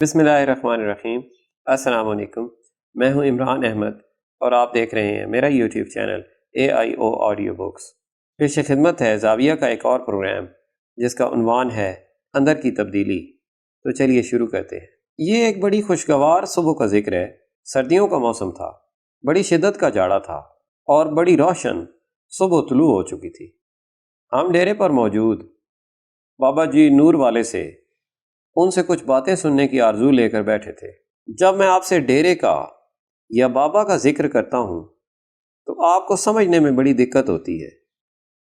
بسم اللہ الرحمن الرحیم۔ السلام علیکم، میں ہوں عمران احمد اور آپ دیکھ رہے ہیں میرا YouTube channel AIO audio books. پیش خدمت ہے زاویہ کا ایک اور پروگرام جس کا عنوان ہے اندر کی تبدیلی۔ تو چلیے شروع کرتے ہیں۔ یہ ایک بڑی خوشگوار صبح کا ذکر ہے۔ سردیوں کا موسم تھا، بڑی شدت کا جاڑا تھا اور بڑی روشن صبح طلوع ہو چکی تھی۔ ہم ڈیرے پر موجود بابا جی نور والے سے ان سے کچھ باتیں سننے کی آرزو لے کر بیٹھے تھے۔ جب میں آپ سے ڈیرے کا یا بابا کا ذکر کرتا ہوں تو آپ کو سمجھنے میں بڑی دقت ہوتی ہے،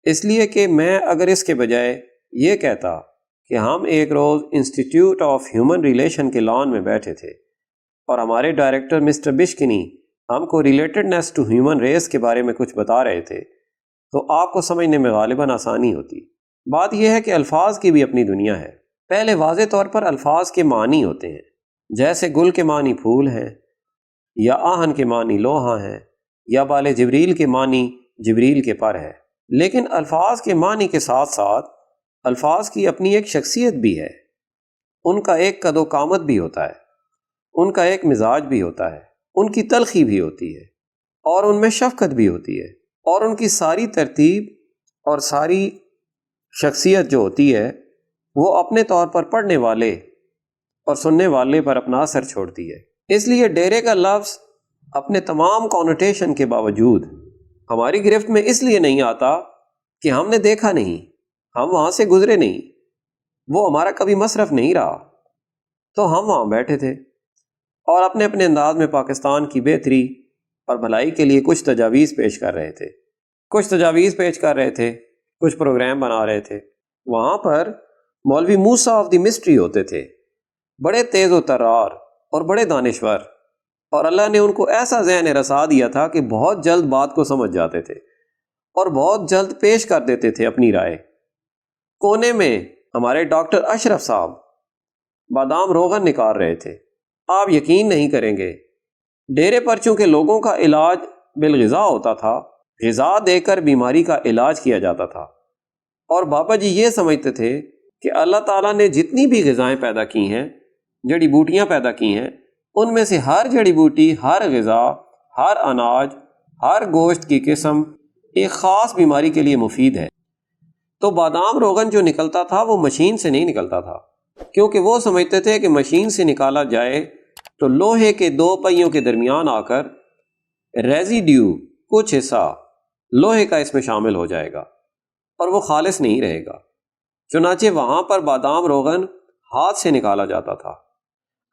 اس لیے کہ میں اگر اس کے بجائے یہ کہتا کہ ہم ایک روز انسٹیٹیوٹ آف ہیومن ریلیشن کے لان میں بیٹھے تھے اور ہمارے ڈائریکٹر مسٹر بشکنی ہم کو ریلیٹڈنیس ٹو ہیومن ریس کے بارے میں کچھ بتا رہے تھے تو آپ کو سمجھنے میں غالباً آسانی ہوتی۔ بات یہ ہے کہ الفاظ کی بھی اپنی دنیا ہے۔ پہلے واضح طور پر الفاظ کے معنی ہوتے ہیں، جیسے گل کے معنی پھول ہیں، یا آہن کے معنی لوہا ہیں، یا بال جبریل کے معنی جبریل کے پر ہے۔ لیکن الفاظ کے معنی کے ساتھ ساتھ الفاظ کی اپنی ایک شخصیت بھی ہے، ان کا ایک قد و قامت بھی ہوتا ہے، ان کا ایک مزاج بھی ہوتا ہے، ان کی تلخی بھی ہوتی ہے اور ان میں شفقت بھی ہوتی ہے، اور ان کی ساری ترتیب اور ساری شخصیت جو ہوتی ہے وہ اپنے طور پر پڑھنے والے اور سننے والے پر اپنا اثر چھوڑتی ہے۔ اس لیے ڈیرے کا لفظ اپنے تمام کانوٹیشن کے باوجود ہماری گرفت میں اس لیے نہیں آتا کہ ہم نے دیکھا نہیں، ہم وہاں سے گزرے نہیں، وہ ہمارا کبھی مصرف نہیں رہا، تو ہم وہاں بیٹھے تھے اور اپنے اپنے انداز میں پاکستان کی بہتری اور بھلائی کے لیے کچھ تجاویز پیش کر رہے تھے، کچھ پروگرام بنا رہے تھے۔ وہاں پر مولوی موسیٰ آف دی مسٹری ہوتے تھے، بڑے تیز و ترار اور بڑے دانشور، اور اللہ نے ان کو ایسا ذہن رسا دیا تھا کہ بہت جلد بات کو سمجھ جاتے تھے اور بہت جلد پیش کر دیتے تھے اپنی رائے۔ کونے میں ہمارے ڈاکٹر اشرف صاحب بادام روغن نکال رہے تھے۔ آپ یقین نہیں کریں گے، ڈیرے پر چونکہ لوگوں کا علاج بالغذا ہوتا تھا، غذا دے کر بیماری کا علاج کیا جاتا تھا، اور بابا جی یہ سمجھتے تھے کہ اللہ تعالیٰ نے جتنی بھی غذائیں پیدا کی ہیں، جڑی بوٹیاں پیدا کی ہیں، ان میں سے ہر جڑی بوٹی، ہر غذا، ہر اناج، ہر گوشت کی قسم ایک خاص بیماری کے لیے مفید ہے۔ تو بادام روغن جو نکلتا تھا وہ مشین سے نہیں نکلتا تھا، کیونکہ وہ سمجھتے تھے کہ مشین سے نکالا جائے تو لوہے کے دو پہیوں کے درمیان آ کر ریزیڈیو، کچھ حصہ لوہے کا اس میں شامل ہو جائے گا اور وہ خالص نہیں رہے گا۔ چنانچہ وہاں پر بادام روغن ہاتھ سے نکالا جاتا تھا۔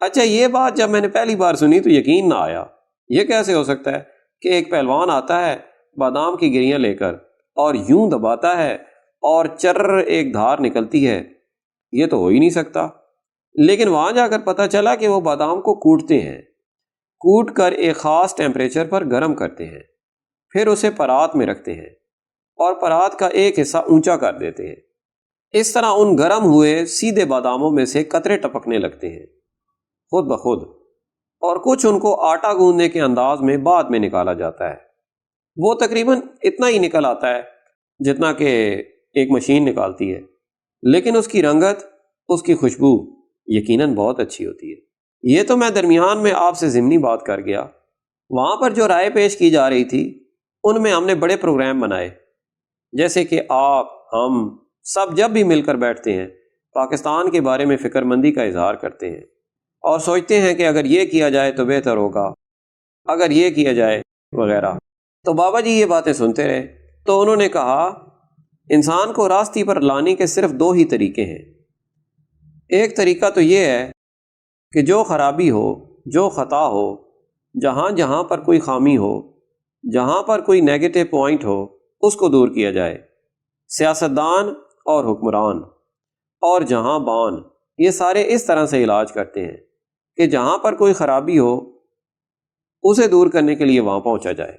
اچھا، یہ بات جب میں نے پہلی بار سنی تو یقین نہ آیا، یہ کیسے ہو سکتا ہے کہ ایک پہلوان آتا ہے بادام کی گریاں لے کر اور یوں دباتا ہے اور چرر ایک دھار نکلتی ہے، یہ تو ہو ہی نہیں سکتا۔ لیکن وہاں جا کر پتہ چلا کہ وہ بادام کو کوٹتے ہیں، کوٹ کر ایک خاص ٹیمپریچر پر گرم کرتے ہیں، پھر اسے پرات میں رکھتے ہیں اور پرات کا ایک حصہ اونچا کر دیتے ہیں۔ اس طرح ان گرم ہوئے سیدھے باداموں میں سے قطرے ٹپکنے لگتے ہیں خود بخود، اور کچھ ان کو آٹا گوندنے کے انداز میں بعد میں نکالا جاتا ہے۔ وہ تقریباً اتنا ہی نکل آتا ہے جتنا کہ ایک مشین نکالتی ہے، لیکن اس کی رنگت، اس کی خوشبو یقیناً بہت اچھی ہوتی ہے۔ یہ تو میں درمیان میں آپ سے ضمنی بات کر گیا۔ وہاں پر جو رائے پیش کی جا رہی تھی ان میں ہم نے بڑے پروگرام بنائے، جیسے کہ آپ، ہم سب جب بھی مل کر بیٹھتے ہیں پاکستان کے بارے میں فکر مندی کا اظہار کرتے ہیں اور سوچتے ہیں کہ اگر یہ کیا جائے تو بہتر ہوگا، اگر یہ کیا جائے وغیرہ۔ تو بابا جی یہ باتیں سنتے رہے تو انہوں نے کہا انسان کو راستے پر لانے کے صرف دو ہی طریقے ہیں۔ ایک طریقہ تو یہ ہے کہ جو خرابی ہو، جو خطا ہو، جہاں جہاں پر کوئی خامی ہو، جہاں پر کوئی نیگیٹو پوائنٹ ہو، اس کو دور کیا جائے۔ سیاستدان اور حکمران اور جہاں بان یہ سارے اس طرح سے علاج کرتے ہیں کہ جہاں پر کوئی خرابی ہو اسے دور کرنے کے لیے وہاں پہنچا جائے۔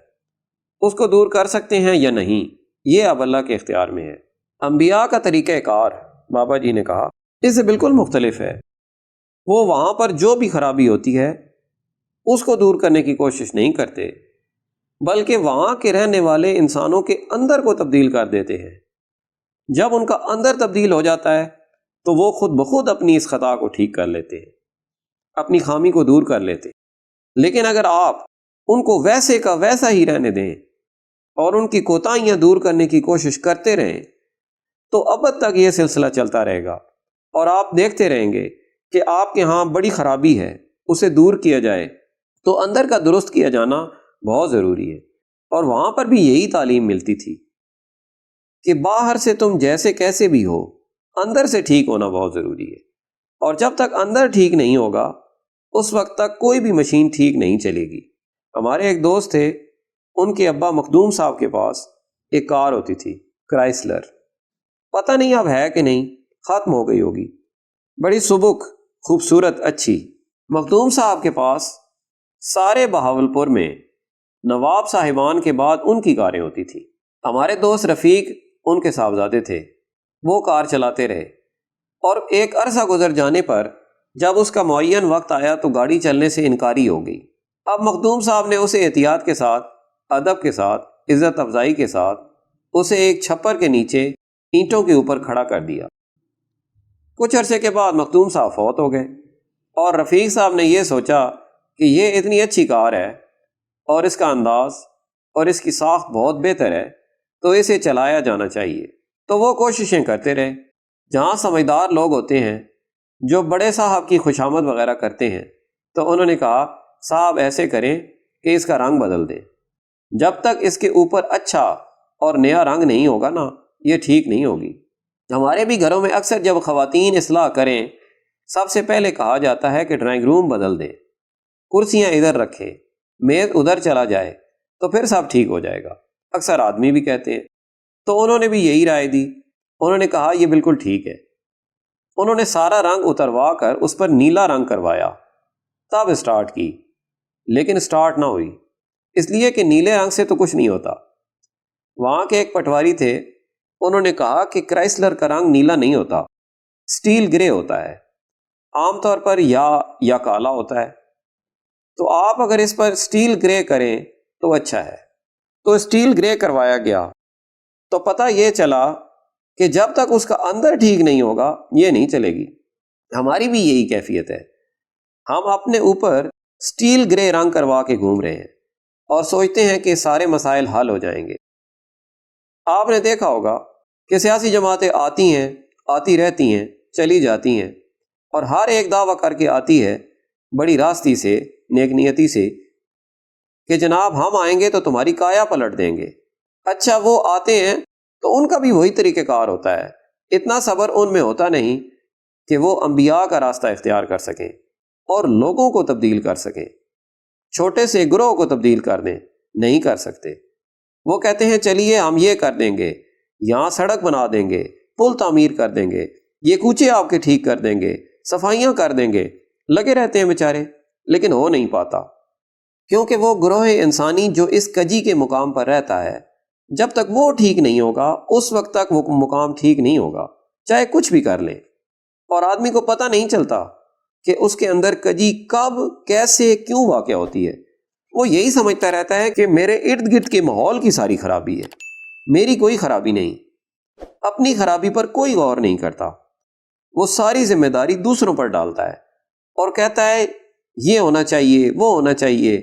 اس کو دور کر سکتے ہیں یا نہیں، یہ اب اللہ کے اختیار میں ہے۔ انبیاء کا طریقہ کار، بابا جی نے کہا، اس سے بالکل مختلف ہے۔ وہ وہاں پر جو بھی خرابی ہوتی ہے اس کو دور کرنے کی کوشش نہیں کرتے، بلکہ وہاں کے رہنے والے انسانوں کے اندر کو تبدیل کر دیتے ہیں۔ جب ان کا اندر تبدیل ہو جاتا ہے تو وہ خود بخود اپنی اس خطا کو ٹھیک کر لیتے ہیں۔ اپنی خامی کو دور کر لیتے، لیکن اگر آپ ان کو ویسے کا ویسا ہی رہنے دیں اور ان کی کوتاہیاں دور کرنے کی کوشش کرتے رہیں تو ابد تک یہ سلسلہ چلتا رہے گا، اور آپ دیکھتے رہیں گے کہ آپ کے ہاں بڑی خرابی ہے، اسے دور کیا جائے تو اندر کا درست کیا جانا بہت ضروری ہے۔ اور وہاں پر بھی یہی تعلیم ملتی تھی کہ باہر سے تم جیسے کیسے بھی ہو، اندر سے ٹھیک ہونا بہت ضروری ہے، اور جب تک اندر ٹھیک نہیں ہوگا اس وقت تک کوئی بھی مشین ٹھیک نہیں چلے گی۔ ہمارے ایک دوست تھے، ان کے ابا مخدوم صاحب کے پاس ایک کار ہوتی تھی، کرائسلر، پتہ نہیں اب ہے کہ نہیں، ختم ہو گئی ہوگی، بڑی سبک، خوبصورت، اچھی۔ مخدوم صاحب کے پاس سارے بہاولپور میں نواب صاحبان کے بعد ان کی کاریں ہوتی تھی۔ ہمارے دوست رفیق ان کے صاحبزادے تھے، وہ کار چلاتے رہے، اور ایک عرصہ گزر جانے پر جب اس کا معین وقت آیا تو گاڑی چلنے سے انکاری ہو گئی۔ اب مخدوم صاحب نے اسے احتیاط کے ساتھ، ادب کے ساتھ، عزت افزائی کے ساتھ اسے ایک چھپر کے نیچے اینٹوں کے اوپر کھڑا کر دیا۔ کچھ عرصے کے بعد مخدوم صاحب فوت ہو گئے، اور رفیق صاحب نے یہ سوچا کہ یہ اتنی اچھی کار ہے اور اس کا انداز اور اس کی ساخت بہت بہتر ہے تو اسے چلایا جانا چاہیے۔ تو وہ کوششیں کرتے رہے، جہاں سمجھدار لوگ ہوتے ہیں جو بڑے صاحب کی خوشامد وغیرہ کرتے ہیں تو انہوں نے کہا صاحب ایسے کریں کہ اس کا رنگ بدل دیں، جب تک اس کے اوپر اچھا اور نیا رنگ نہیں ہوگا نا یہ ٹھیک نہیں ہوگی۔ ہمارے بھی گھروں میں اکثر جب خواتین اصلاح کریں سب سے پہلے کہا جاتا ہے کہ ڈرائنگ روم بدل دیں، کرسیاں ادھر رکھیں، میز ادھر چلا جائے تو پھر سب ٹھیک ہو جائے گا، اکثر آدمی بھی کہتے ہیں۔ تو انہوں نے بھی یہی رائے دی، انہوں نے کہا یہ بالکل ٹھیک ہے۔ انہوں نے سارا رنگ اتروا کر اس پر نیلا رنگ کروایا، تب اسٹارٹ کی، لیکن اسٹارٹ نہ ہوئی، اس لیے کہ نیلے رنگ سے تو کچھ نہیں ہوتا۔ وہاں کے ایک پٹواری تھے، انہوں نے کہا کہ کرائسلر کا رنگ نیلا نہیں ہوتا، سٹیل گرے ہوتا ہے، عام طور پر یا کالا ہوتا ہے، تو آپ اگر اس پر سٹیل گرے کریں تو اچھا ہے۔ تو سٹیل گرے کروایا گیا، تو پتہ یہ چلا کہ جب تک اس کا اندر ٹھیک نہیں ہوگا یہ نہیں چلے گی۔ ہماری بھی یہی کیفیت ہے، ہم اپنے اوپر سٹیل گرے رنگ کروا کے گھوم رہے ہیں اور سوچتے ہیں کہ سارے مسائل حل ہو جائیں گے۔ آپ نے دیکھا ہوگا کہ سیاسی جماعتیں آتی ہیں، آتی رہتی ہیں، چلی جاتی ہیں، اور ہر ایک دعویٰ کر کے آتی ہے بڑی راستی سے، نیک نیتی سے، کہ جناب ہم آئیں گے تو تمہاری کایا پلٹ دیں گے۔ اچھا وہ آتے ہیں تو ان کا بھی وہی طریقہ کار ہوتا ہے، اتنا صبر ان میں ہوتا نہیں کہ وہ انبیاء کا راستہ اختیار کر سکیں اور لوگوں کو تبدیل کر سکیں، چھوٹے سے گروہ کو تبدیل کر دیں، نہیں کر سکتے۔ وہ کہتے ہیں چلیے ہم یہ کر دیں گے، یہاں سڑک بنا دیں گے، پل تعمیر کر دیں گے، یہ کوچے آپ کے ٹھیک کر دیں گے، صفائیاں کر دیں گے، لگے رہتے ہیں بیچارے، لیکن ہو نہیں پاتا، کیونکہ وہ گروہ انسانی جو اس کجی کے مقام پر رہتا ہے جب تک وہ ٹھیک نہیں ہوگا اس وقت تک وہ مقام ٹھیک نہیں ہوگا، چاہے کچھ بھی کر لیں۔ اور آدمی کو پتہ نہیں چلتا کہ اس کے اندر کجی کب، کیسے، کیوں واقع ہوتی ہے۔ وہ یہی سمجھتا رہتا ہے کہ میرے ارد گرد کے ماحول کی ساری خرابی ہے، میری کوئی خرابی نہیں، اپنی خرابی پر کوئی غور نہیں کرتا، وہ ساری ذمہ داری دوسروں پر ڈالتا ہے اور کہتا ہے یہ ہونا چاہیے، وہ ہونا چاہیے،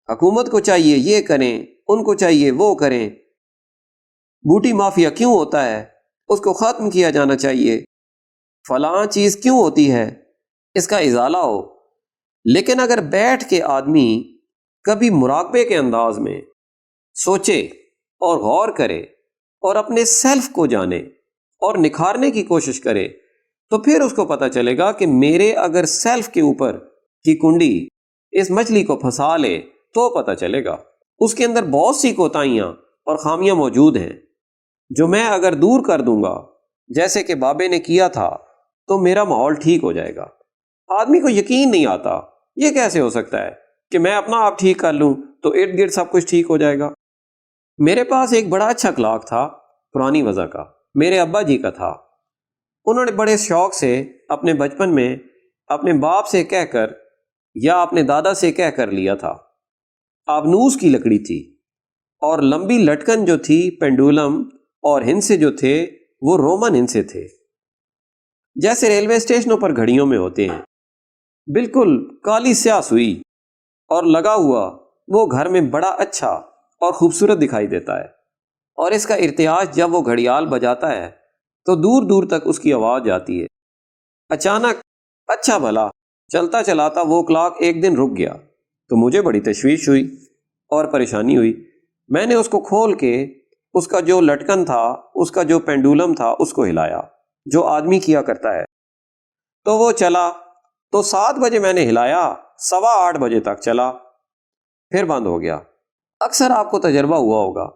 حکومت کو چاہیے یہ کریں، ان کو چاہیے وہ کریں، بوٹی مافیا کیوں ہوتا ہے، اس کو ختم کیا جانا چاہیے، فلاں چیز کیوں ہوتی ہے، اس کا ازالہ ہو۔ لیکن اگر بیٹھ کے آدمی کبھی مراقبے کے انداز میں سوچے اور غور کرے اور اپنے سیلف کو جانے اور نکھارنے کی کوشش کرے تو پھر اس کو پتہ چلے گا کہ میرے اگر سیلف کے اوپر کی کنڈی اس مچھلی کو پھنسا لے تو پتہ چلے گا اس کے اندر بہت سی کوتاہیاں اور خامیاں موجود ہیں جو میں اگر دور کر دوں گا جیسے کہ بابے نے کیا تھا تو میرا ماحول ٹھیک ہو جائے گا۔ آدمی کو یقین نہیں آتا، یہ کیسے ہو سکتا ہے کہ میں اپنا آپ ٹھیک کر لوں تو ارد گرد سب کچھ ٹھیک ہو جائے گا۔ میرے پاس ایک بڑا اچھا کلاک تھا پرانی وضع کا، میرے ابا جی کا تھا۔ انہوں نے بڑے شوق سے اپنے بچپن میں اپنے باپ سے کہہ کر یا اپنے دادا سے کہہ کر لیا تھا۔ آبنوس کی لکڑی تھی اور لمبی لٹکن جو تھی پینڈولم اور ہندسے جو تھے وہ رومن ہندسے تھے، جیسے ریلوے اسٹیشنوں پر گھڑیوں میں ہوتے ہیں۔ بالکل کالی سیاہ سوئی اور لگا ہوا وہ گھر میں بڑا اچھا اور خوبصورت دکھائی دیتا ہے، اور اس کا ارتعاش جب وہ گھڑیال بجاتا ہے تو دور دور تک اس کی آواز جاتی ہے۔ اچانک اچھا بھلا چلتا چلاتا وہ کلاک ایک دن رک گیا تو مجھے بڑی تشویش ہوئی اور پریشانی ہوئی۔ میں نے اس کو کھول کے اس کا جو لٹکن تھا، اس کا جو پینڈولم تھا، اس کو ہلایا جو آدمی کیا کرتا ہے، تو وہ چلا۔ تو 7 بجے میں نے ہلایا، 8:15 بجے تک چلا، پھر بند ہو گیا۔ اکثر آپ کو تجربہ ہوا ہوگا۔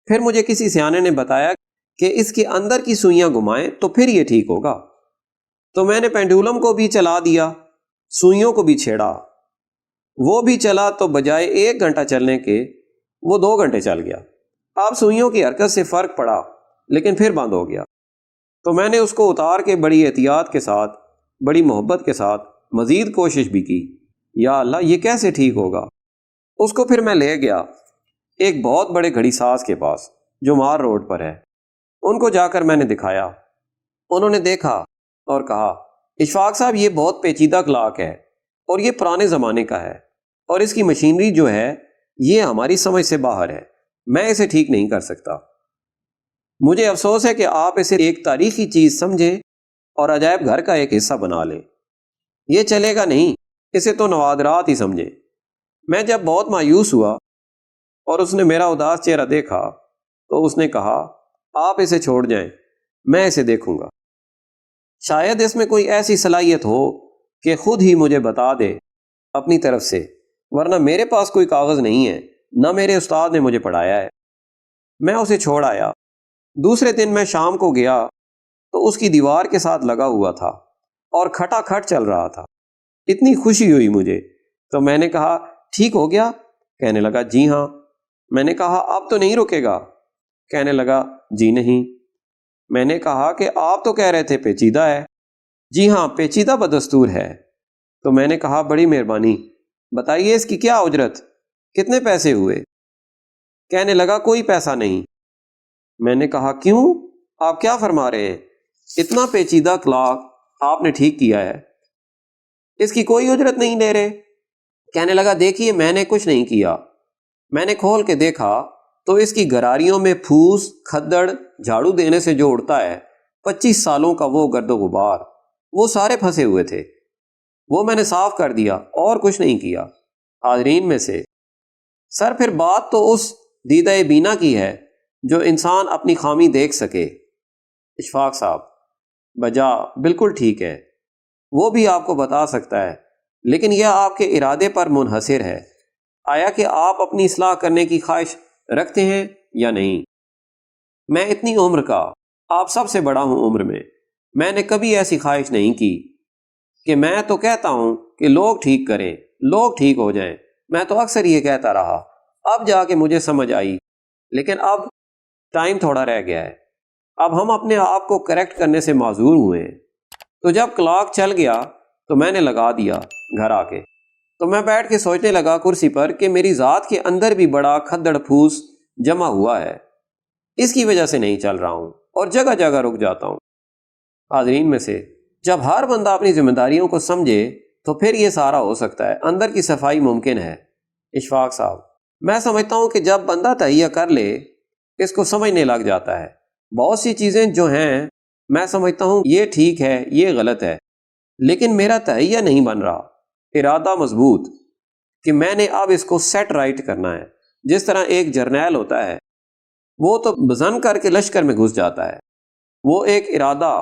پھر مجھے کسی سیانے نے بتایا کہ اس کے اندر کی سوئیاں گھمائیں تو پھر یہ ٹھیک ہوگا۔ تو میں نے پینڈولم کو بھی چلا دیا، سوئیوں کو بھی چھیڑا، وہ بھی چلا، تو بجائے 1 گھنٹہ چلنے کے وہ 2 گھنٹے چل گیا۔ اب سوئیوں کی حرکت سے فرق پڑا لیکن پھر بند ہو گیا۔ تو میں نے اس کو اتار کے بڑی احتیاط کے ساتھ، بڑی محبت کے ساتھ مزید کوشش بھی کی، یا اللہ یہ کیسے ٹھیک ہوگا۔ اس کو پھر میں لے گیا ایک بہت بڑے گھڑی ساز کے پاس جو مار روڈ پر ہے۔ ان کو جا کر میں نے دکھایا۔ انہوں نے دیکھا اور کہا، اشفاق صاحب یہ بہت پیچیدہ کلاک ہے اور یہ پرانے زمانے کا ہے، اور اس کی مشینری جو ہے یہ ہماری سمجھ سے باہر ہے، میں اسے ٹھیک نہیں کر سکتا۔ مجھے افسوس ہے کہ آپ اسے ایک تاریخی چیز سمجھیں اور عجائب گھر کا ایک حصہ بنا لیں، یہ چلے گا نہیں، اسے تو نوادرات ہی سمجھیں۔ میں جب بہت مایوس ہوا اور اس نے میرا اداس چہرہ دیکھا تو اس نے کہا، آپ اسے چھوڑ جائیں، میں اسے دیکھوں گا، شاید اس میں کوئی ایسی صلاحیت ہو کہ خود ہی مجھے بتا دے اپنی طرف سے، ورنہ میرے پاس کوئی کاغذ نہیں ہے، نہ میرے استاد نے مجھے پڑھایا ہے۔ میں اسے چھوڑ آیا۔ دوسرے دن میں شام کو گیا تو اس کی دیوار کے ساتھ لگا ہوا تھا اور کھٹا کھٹ چل رہا تھا۔ اتنی خوشی ہوئی مجھے، تو میں نے کہا، ٹھیک ہو گیا؟ کہنے لگا، جی ہاں۔ میں نے کہا، اب تو نہیں رکے گا؟ کہنے لگا، جی نہیں۔ میں نے کہا کہ آپ تو کہہ رہے تھے پیچیدہ ہے۔ جی ہاں، پیچیدہ بدستور ہے۔ تو میں نے کہا، بڑی مہربانی، بتائیے اس کی کیا اجرت، کتنے پیسے ہوئے؟ کہنے لگا، کوئی پیسہ نہیں۔ میں نے کہا، کیوں؟ آپ کیا فرما رہے ہیں؟ اتنا پیچیدہ کلاک آپ نے ٹھیک کیا ہے، اس کی کوئی اجرت نہیں لے رہے؟ کہنے لگا، دیکھیے میں نے کچھ نہیں کیا، میں نے کھول کے دیکھا تو اس کی گراریوں میں پھوس، کھدڑ، جھاڑو دینے سے جو اڑتا ہے 25 سالوں کا وہ گرد و غبار، وہ سارے پھنسے ہوئے تھے، وہ میں نے صاف کر دیا اور کچھ نہیں کیا۔ حاضرین میں سے سر، پھر بات تو اس دیدہ بینا کی ہے جو انسان اپنی خامی دیکھ سکے۔ اشفاق صاحب، بجا بالکل ٹھیک ہے، وہ بھی آپ کو بتا سکتا ہے، لیکن یہ آپ کے ارادے پر منحصر ہے، آیا کہ آپ اپنی اصلاح کرنے کی خواہش رکھتے ہیں یا نہیں۔ میں اتنی عمر کا آپ سب سے بڑا ہوں عمر میں نے کبھی ایسی خواہش نہیں کی کہ میں تو کہتا ہوں کہ لوگ ٹھیک کریں، لوگ ٹھیک ہو جائیں، میں تو اکثر یہ کہتا رہا، اب جا کے مجھے سمجھ آئی، لیکن اب ٹائم تھوڑا رہ گیا ہے، اب ہم اپنے آپ کو کریکٹ کرنے سے معذور ہوئے ہیں۔ تو جب کلاک چل گیا تو میں نے لگا دیا گھر آ کے، تو میں بیٹھ کے سوچنے لگا کرسی پر کہ میری ذات کے اندر بھی بڑا کھدڑ پھوس جمع ہوا ہے، اس کی وجہ سے نہیں چل رہا ہوں اور جگہ جگہ رک جاتا ہوں۔ حاضرین میں سے جب ہر بندہ اپنی ذمہ داریوں کو سمجھے تو پھر یہ سارا ہو سکتا ہے، اندر کی صفائی ممکن ہے۔ اشفاق صاحب، میں سمجھتا ہوں کہ جب بندہ تہیہ کر لے، اس کو سمجھنے لگ جاتا ہے، بہت سی چیزیں جو ہیں میں سمجھتا ہوں یہ ٹھیک ہے، یہ غلط ہے، لیکن میرا تہیہ نہیں بن رہا، ارادہ مضبوط کہ میں نے اب اس کو سیٹ رائٹ کرنا ہے۔ جس طرح ایک جرنیل ہوتا ہے، وہ تو بزن کر کے لشکر میں گھس جاتا ہے، وہ ایک ارادہ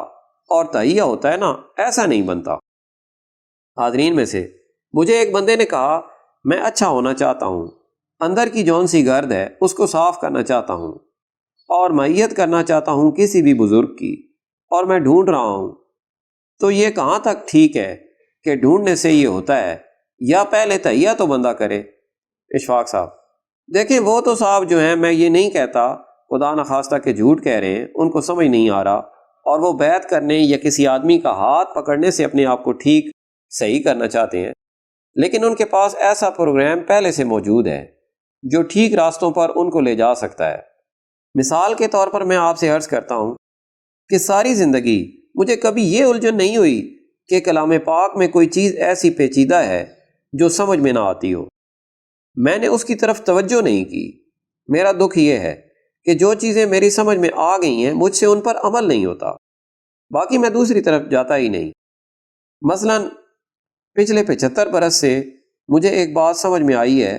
اور تہیہ ہوتا ہے نا، ایسا نہیں بنتا۔ حاضرین میں سے مجھے ایک بندے نے کہا، میں اچھا ہونا چاہتا ہوں، اندر کی جون سی گرد ہے اس کو صاف کرنا چاہتا ہوں اور معیت کرنا چاہتا ہوں کسی بھی بزرگ کی، اور میں ڈھونڈ رہا ہوں، تو یہ کہاں تک ٹھیک ہے کہ ڈھونڈنے سے یہ ہوتا ہے، یا پہلے تہیہ تو بندہ کرے۔ اشفاق صاحب، دیکھیں وہ تو صاحب جو ہیں، میں یہ نہیں کہتا خدا نخواستہ کہ جھوٹ کہہ رہے ہیں، ان کو سمجھ نہیں آ رہا اور وہ بیعت کرنے یا کسی آدمی کا ہاتھ پکڑنے سے اپنے آپ کو ٹھیک صحیح کرنا چاہتے ہیں، لیکن ان کے پاس ایسا پروگرام پہلے سے موجود ہے جو ٹھیک راستوں پر ان کو لے جا سکتا ہے۔ مثال کے طور پر میں آپ سے عرض کرتا ہوں کہ ساری زندگی مجھے کبھی یہ الجھن نہیں ہوئی کہ کلام پاک میں کوئی چیز ایسی پیچیدہ ہے جو سمجھ میں نہ آتی ہو۔ میں نے اس کی طرف توجہ نہیں کی۔ میرا دکھ یہ ہے کہ جو چیزیں میری سمجھ میں آ گئی ہیں مجھ سے ان پر عمل نہیں ہوتا، باقی میں دوسری طرف جاتا ہی نہیں۔ مثلا پچھلے 75 برس سے مجھے ایک بات سمجھ میں آئی ہے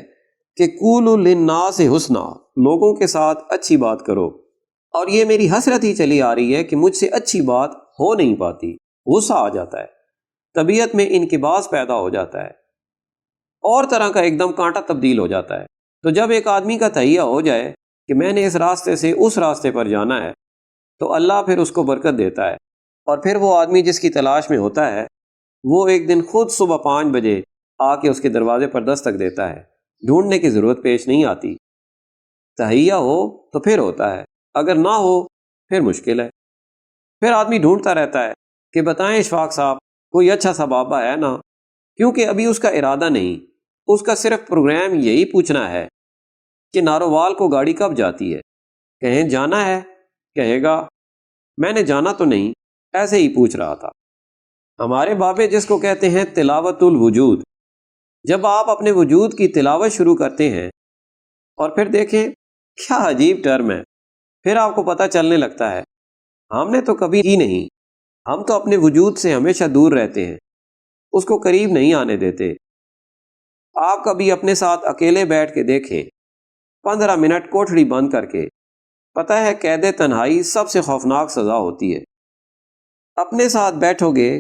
کہ قولوا للناس حسنا، لوگوں کے ساتھ اچھی بات کرو، اور یہ میری حسرت ہی چلی آ رہی ہے کہ مجھ سے اچھی بات ہو نہیں پاتی۔ غصہ آ جاتا ہے، طبیعت میں انکباس پیدا ہو جاتا ہے، اور طرح کا ایک دم کانٹا تبدیل ہو جاتا ہے۔ تو جب ایک آدمی کا تہیہ ہو جائے کہ میں نے اس راستے سے اس راستے پر جانا ہے، تو اللہ پھر اس کو برکت دیتا ہے، اور پھر وہ آدمی جس کی تلاش میں ہوتا ہے وہ ایک دن خود صبح 5 بجے آ کے اس کے دروازے پر دستک دیتا ہے۔ ڈھونڈنے کی ضرورت پیش نہیں آتی۔ تہیہ ہو تو پھر ہوتا ہے، اگر نہ ہو پھر مشکل ہے۔ پھر آدمی ڈھونڈتا رہتا ہے کہ بتائیں اشفاق صاحب کوئی اچھا سا بابا ہے نا، کیونکہ ابھی اس کا ارادہ نہیں، اس کا صرف پروگرام یہی پوچھنا ہے کہ نارووال کو گاڑی کب جاتی ہے، کہیں جانا ہے، کہے گا میں نے جانا تو نہیں، ایسے ہی پوچھ رہا تھا۔ ہمارے بابے جس کو کہتے ہیں تلاوت الوجود، جب آپ اپنے وجود کی تلاوت شروع کرتے ہیں اور پھر دیکھیں کیا عجیب ٹرم ہے، پھر آپ کو پتہ چلنے لگتا ہے ہم نے تو کبھی کی نہیں، ہم تو اپنے وجود سے ہمیشہ دور رہتے ہیں، اس کو قریب نہیں آنے دیتے۔ آپ کبھی اپنے ساتھ اکیلے بیٹھ کے دیکھیں، 15 منٹ کوٹھڑی بند کر کے، پتہ ہے قید تنہائی سب سے خوفناک سزا ہوتی ہے۔ اپنے ساتھ بیٹھو گے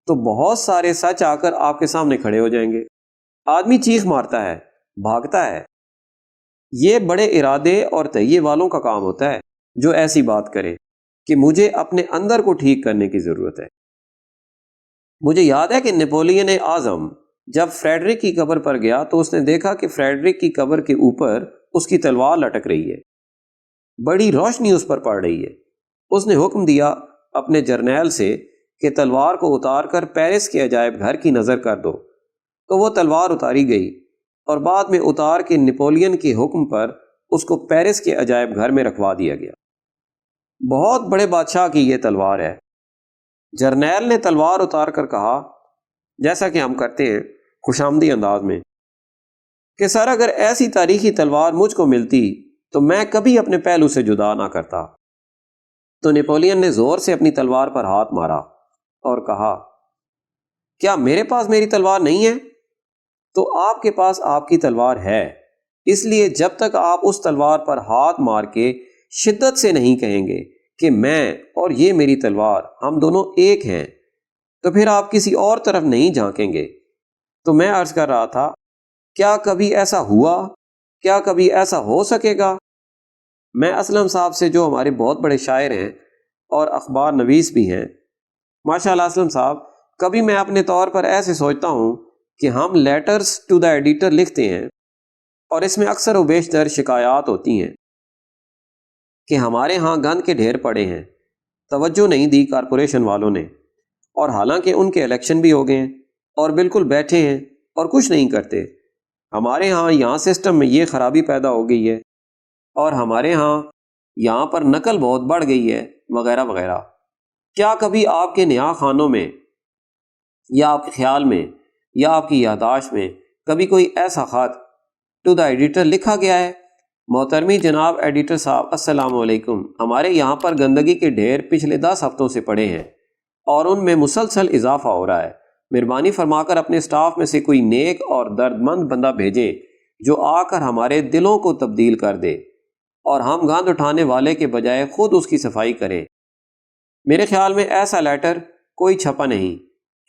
تو بہت سارے سچ آ کر آپ کے سامنے کھڑے ہو جائیں گے۔ آدمی چیخ مارتا ہے، بھاگتا ہے۔ یہ بڑے ارادے اور تہیے والوں کا کام ہوتا ہے جو ایسی بات کرے کہ مجھے اپنے اندر کو ٹھیک کرنے کی ضرورت ہے۔ مجھے یاد ہے کہ نیپولین اعظم جب فریڈرک کی قبر پر گیا تو اس نے دیکھا کہ فریڈرک کی قبر کے اوپر اس کی تلوار لٹک رہی ہے، بڑی روشنی اس پر پڑ رہی ہے۔ اس نے حکم دیا اپنے جرنیل سے کہ تلوار کو اتار کر پیرس کے عجائب گھر کی نظر کر دو، تو وہ تلوار اتاری گئی، اور بعد میں اتار کے نیپولین کے حکم پر اس کو پیرس کے عجائب گھر میں رکھوا دیا گیا۔ بہت بڑے بادشاہ کی یہ تلوار ہے۔ جرنیل نے تلوار اتار کر کہا، جیسا کہ ہم کرتے ہیں خوشامدی انداز میں، کہ سر اگر ایسی تاریخی تلوار مجھ کو ملتی تو میں کبھی اپنے پہلو سے جدا نہ کرتا۔ تو نیپولین نے زور سے اپنی تلوار پر ہاتھ مارا اور کہا، کیا میرے پاس میری تلوار نہیں ہے؟ تو آپ کے پاس آپ کی تلوار ہے، اس لیے جب تک آپ اس تلوار پر ہاتھ مار کے شدت سے نہیں کہیں گے کہ میں اور یہ میری تلوار ہم دونوں ایک ہیں، تو پھر آپ کسی اور طرف نہیں جھانکیں گے۔ تو میں عرض کر رہا تھا، کیا کبھی ایسا ہوا؟ کیا کبھی ایسا ہو سکے گا؟ میں اسلم صاحب سے، جو ہمارے بہت بڑے شاعر ہیں اور اخبار نویس بھی ہیں، ماشاءاللہ اسلم صاحب، کبھی میں اپنے طور پر ایسے سوچتا ہوں کہ ہم لیٹرز ٹو دا ایڈیٹر لکھتے ہیں، اور اس میں اکثر و بیشتر شکایات ہوتی ہیں کہ ہمارے ہاں گند کے ڈھیر پڑے ہیں، توجہ نہیں دی کارپوریشن والوں نے، اور حالانکہ ان کے الیکشن بھی ہو گئے ہیں اور بالکل بیٹھے ہیں اور کچھ نہیں کرتے۔ ہمارے ہاں یہاں سسٹم میں یہ خرابی پیدا ہو گئی ہے، اور ہمارے ہاں یہاں پر نقل بہت بڑھ گئی ہے، وغیرہ وغیرہ۔ کیا کبھی آپ کے نیا خانوں میں یا آپ کے خیال میں یا آپ کی یادداشت میں کبھی کوئی ایسا خط ٹو دا ایڈیٹر لکھا گیا ہے؟ محترمی جناب ایڈیٹر صاحب، السلام علیکم، ہمارے یہاں پر گندگی کے ڈھیر پچھلے 10 ہفتوں سے پڑے ہیں اور ان میں مسلسل اضافہ ہو رہا ہے۔ مہربانی فرما کر اپنے سٹاف میں سے کوئی نیک اور درد مند بندہ بھیجیں جو آ کر ہمارے دلوں کو تبدیل کر دے، اور ہم گند اٹھانے والے کے بجائے خود اس کی صفائی کریں۔ میرے خیال میں ایسا لیٹر کوئی چھپا نہیں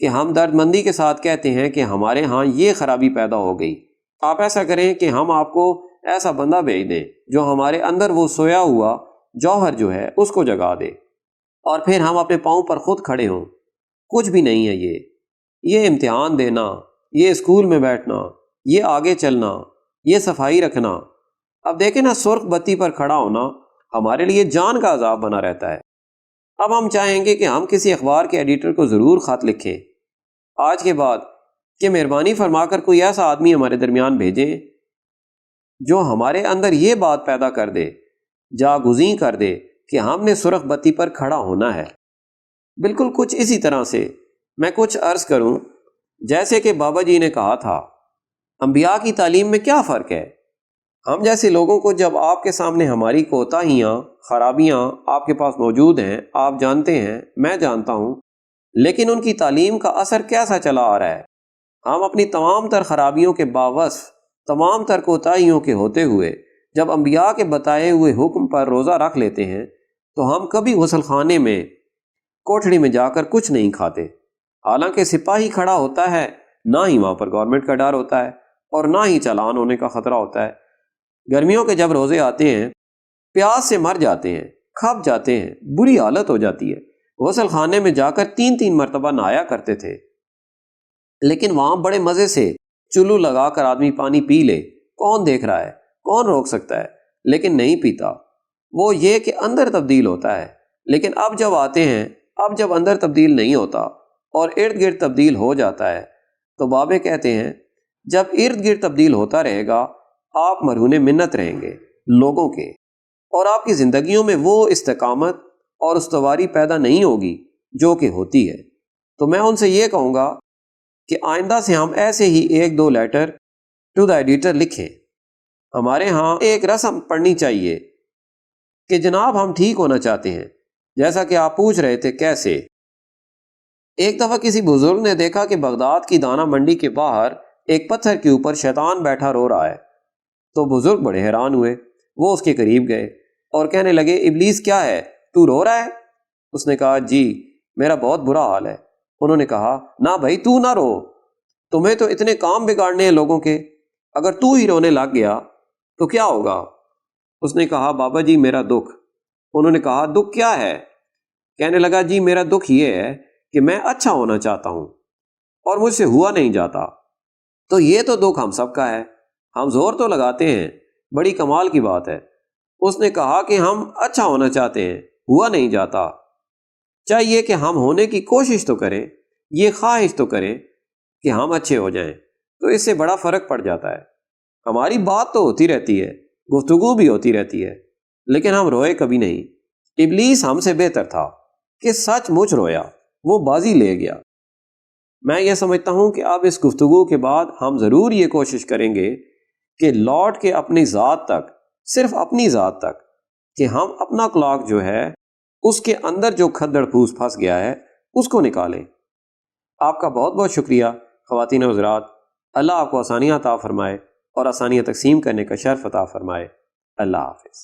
کہ ہم درد مندی کے ساتھ کہتے ہیں کہ ہمارے ہاں یہ خرابی پیدا ہو گئی۔ آپ ایسا کریں کہ ہم آپ کو ایسا بندہ بھیج دیں جو ہمارے اندر وہ سویا ہوا جوہر جو ہے اس کو جگا دے، اور پھر ہم اپنے پاؤں پر خود کھڑے ہوں۔ کچھ بھی نہیں ہے یہ امتحان دینا، یہ اسکول میں بیٹھنا، یہ آگے چلنا، یہ صفائی رکھنا۔ اب دیکھیں نا، سرخ بتی پر کھڑا ہونا ہمارے لیے جان کا عذاب بنا رہتا ہے۔ اب ہم چاہیں گے کہ ہم کسی اخبار کے ایڈیٹر کو ضرور خط لکھیں آج کے بعد کہ مہربانی فرما کر کوئی ایسا آدمی ہمارے درمیان بھیجیں جو ہمارے اندر یہ بات پیدا کر دے، جاگزیں کر دے کہ ہم نے سرخ بتی پر کھڑا ہونا ہے۔ بالکل کچھ اسی طرح سے میں کچھ عرض کروں، جیسے کہ بابا جی نے کہا تھا، انبیاء کی تعلیم میں کیا فرق ہے؟ ہم جیسے لوگوں کو جب آپ کے سامنے ہماری کوتاہیاں، خرابیاں آپ کے پاس موجود ہیں، آپ جانتے ہیں، میں جانتا ہوں، لیکن ان کی تعلیم کا اثر کیسا چلا آ رہا ہے؟ ہم اپنی تمام تر خرابیوں کے باوصف، تمام تر کوتاہیوں کے ہوتے ہوئے جب انبیاء کے بتائے ہوئے حکم پر روزہ رکھ لیتے ہیں تو ہم کبھی غسل خانے میں، کوٹھڑی میں جا کر کچھ نہیں کھاتے، حالانکہ سپاہی کھڑا ہوتا ہے، نہ ہی وہاں پر گورنمنٹ کا ڈر ہوتا ہے اور نہ ہی چالان ہونے کا خطرہ ہوتا ہے۔ گرمیوں کے جب روزے آتے ہیں، پیاس سے مر جاتے ہیں، کھپ جاتے ہیں، بری حالت ہو جاتی ہے، غسل خانے میں جا کر 3 مرتبہ نہایا کرتے تھے، لیکن وہاں بڑے مزے سے چلو لگا کر آدمی پانی پی لے، کون دیکھ رہا ہے، کون روک سکتا ہے، لیکن نہیں پیتا۔ وہ یہ کہ اندر تبدیل ہوتا ہے، لیکن اب جب آتے ہیں، اب جب اندر تبدیل نہیں ہوتا اور ارد گرد تبدیل ہو جاتا ہے، تو بابے کہتے ہیں جب ارد گرد تبدیل ہوتا رہے گا آپ مرہون منت رہیں گے لوگوں کے، اور آپ کی زندگیوں میں وہ استقامت اور استواری پیدا نہیں ہوگی جو کہ ہوتی ہے۔ تو میں ان سے یہ کہوں گا کہ آئندہ سے ہم ایسے ہی 1-2 لیٹر ٹو دا ایڈیٹر لکھیں۔ ہمارے ہاں ایک رسم پڑنی چاہیے کہ جناب ہم ٹھیک ہونا چاہتے ہیں، جیسا کہ آپ پوچھ رہے تھے کیسے۔ ایک دفعہ کسی بزرگ نے دیکھا کہ بغداد کی دانہ منڈی کے باہر ایک پتھر کے اوپر شیطان بیٹھا رو رہا ہے، تو بزرگ بڑے حیران ہوئے، وہ اس کے قریب گئے اور کہنے لگے ابلیس کیا ہے، تو رو رہا ہے؟ اس نے کہا جی میرا بہت برا حال ہے۔ انہوں نے کہا نہ بھائی تو نہ رو، تمہیں تو اتنے کام بگاڑنے ہیں لوگوں کے، اگر تو ہی رونے لگ گیا تو کیا ہوگا؟ اس نے کہا بابا جی میرا دکھ۔ انہوں نے کہا دکھ کیا ہے؟ کہنے لگا جی میرا دکھ یہ ہے کہ میں اچھا ہونا چاہتا ہوں اور مجھ سے ہوا نہیں جاتا۔ تو یہ تو دکھ ہم سب کا ہے، ہم زور تو لگاتے ہیں، بڑی کمال کی بات ہے۔ اس نے کہا کہ ہم اچھا ہونا چاہتے ہیں، ہوا نہیں جاتا، چاہیے کہ ہم ہونے کی کوشش تو کریں، یہ خواہش تو کریں کہ ہم اچھے ہو جائیں، تو اس سے بڑا فرق پڑ جاتا ہے۔ ہماری بات تو ہوتی رہتی ہے، گفتگو بھی ہوتی رہتی ہے، لیکن ہم روئے کبھی نہیں۔ ابلیس ہم سے بہتر تھا کہ سچ مچ رویا، وہ بازی لے گیا۔ میں یہ سمجھتا ہوں کہ اب اس گفتگو کے بعد ہم ضرور یہ کوشش کریں گے کہ لوٹ کے اپنی ذات تک، صرف اپنی ذات تک، کہ ہم اپنا کلاک جو ہے اس کے اندر جو کھدڑ پھوس پھنس گیا ہے اس کو نکالیں۔ آپ کا بہت بہت شکریہ خواتین و حضرات، اللہ آپ کو آسانیاں عطا فرمائے اور آسانیاں تقسیم کرنے کا شرف عطا فرمائے۔ اللہ حافظ۔